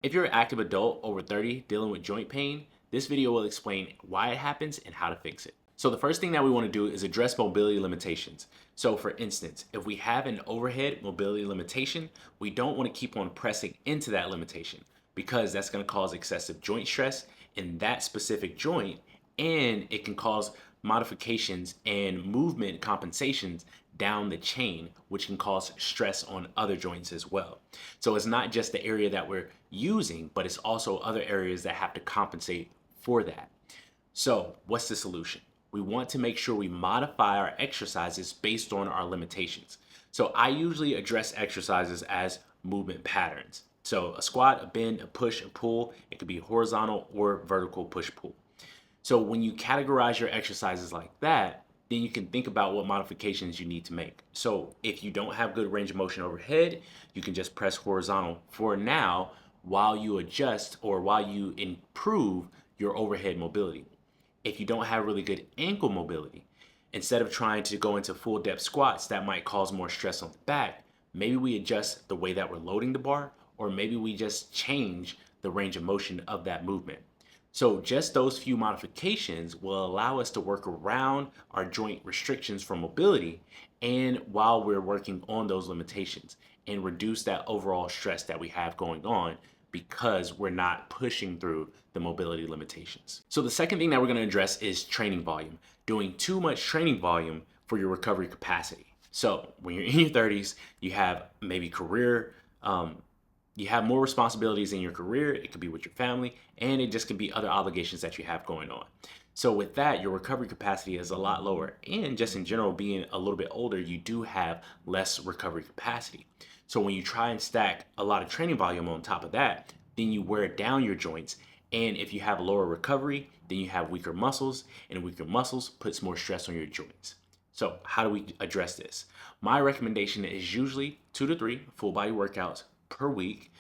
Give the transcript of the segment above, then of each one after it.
If you're an active adult over 30 dealing with joint pain, this video will explain why it happens and how to fix it. So the first thing that we want to do is address mobility limitations. So for instance, if we have an overhead mobility limitation, we don't want to keep on pressing into that limitation because that's going to cause excessive joint stress in that specific joint, and it can cause modifications and movement compensations down the chain, which can cause stress on other joints as well. So it's not just the area that we're using, but it's also other areas that have to compensate for that. So what's the solution? We want to make sure we modify our exercises based on our limitations. So I usually address exercises as movement patterns. So a squat, a bend, a push, a pull, it could be horizontal or vertical push pull. So when you categorize your exercises like that, then you can think about what modifications you need to make. So if you don't have good range of motion overhead, you can just press horizontal for now while you adjust or while you improve your overhead mobility. If you don't have really good ankle mobility, instead of trying to go into full depth squats that might cause more stress on the back, maybe we adjust the way that we're loading the bar, or maybe we just change the range of motion of that movement. So just those few modifications will allow us to work around our joint restrictions for mobility and while we're working on those limitations and reduce that overall stress that we have going on because we're not pushing through the mobility limitations. So the second thing that we're going to address is training volume, doing too much training volume for your recovery capacity. So when you're in your 30s, you have maybe you have more responsibilities in your career. It could be with your family, and it just could be other obligations that you have going on. So with that, your recovery capacity is a lot lower. And just in general, being a little bit older, you do have less recovery capacity. So when you try and stack a lot of training volume on top of that, then you wear down your joints. And if you have lower recovery, then you have weaker muscles, and weaker muscles puts more stress on your joints. So how do we address this? My recommendation is usually 2 to 3 full body workouts per week,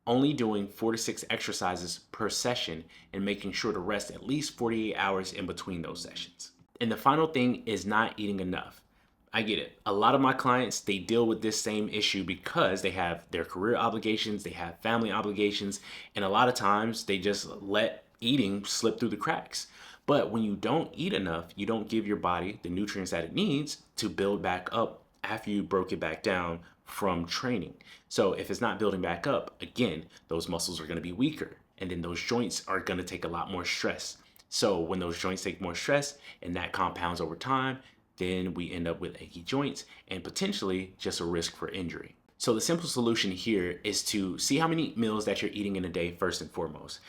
only doing 4 to 6 exercises per session and making sure to rest at least 48 hours in between those sessions. And the final thing is not eating enough. I get it. A lot of my clients, they deal with this same issue because they have their career obligations, they have family obligations, and a lot of times they just let eating slip through the cracks. But when you don't eat enough, you don't give your body the nutrients that it needs to build back up after you broke it back down from training. So if it's not building back up, again, those muscles are going to be weaker, and then those joints are going to take a lot more stress. So when those joints take more stress and that compounds over time, then we end up with achy joints and potentially just a risk for injury. So the simple solution here is to see how many meals that you're eating in a day first and foremost.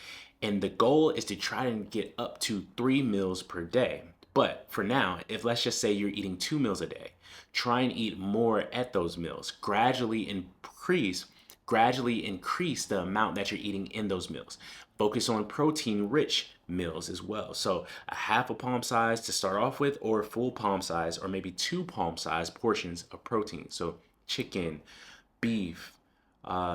And the goal is to try and get up to 3 meals per day. But for now, if let's just say you're eating 2 meals a day, try and eat more at those meals. Gradually increase the amount that you're eating in those meals. Focus on protein rich meals as well. So a half a palm size to start off with, or full palm size, or maybe 2 palm size portions of protein. So chicken, beef,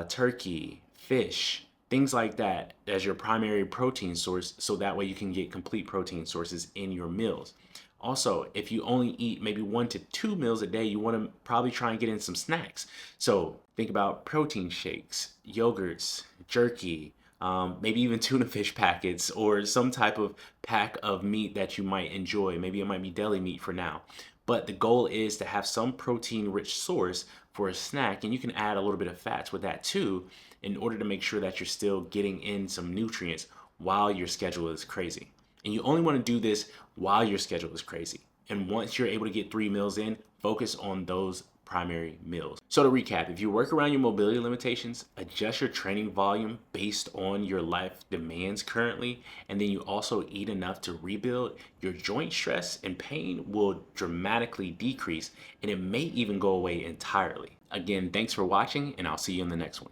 turkey, fish, things like that as your primary protein source, so that way you can get complete protein sources in your meals. Also, if you only eat maybe 1 to 2 meals a day, you want to probably try and get in some snacks. So think about protein shakes, yogurts, jerky, maybe even tuna fish packets, or some type of pack of meat that you might enjoy. Maybe it might be deli meat for now. But the goal is to have some protein rich source for a snack, and you can add a little bit of fats with that too, in order to make sure that you're still getting in some nutrients while your schedule is crazy. And you only want to do this while your schedule is crazy. And once you're able to get 3 meals in, focus on those primary meals. So to recap, if you work around your mobility limitations, adjust your training volume based on your life demands currently, and then you also eat enough to rebuild, your joint stress and pain will dramatically decrease, and it may even go away entirely. Again, thanks for watching, and I'll see you in the next one.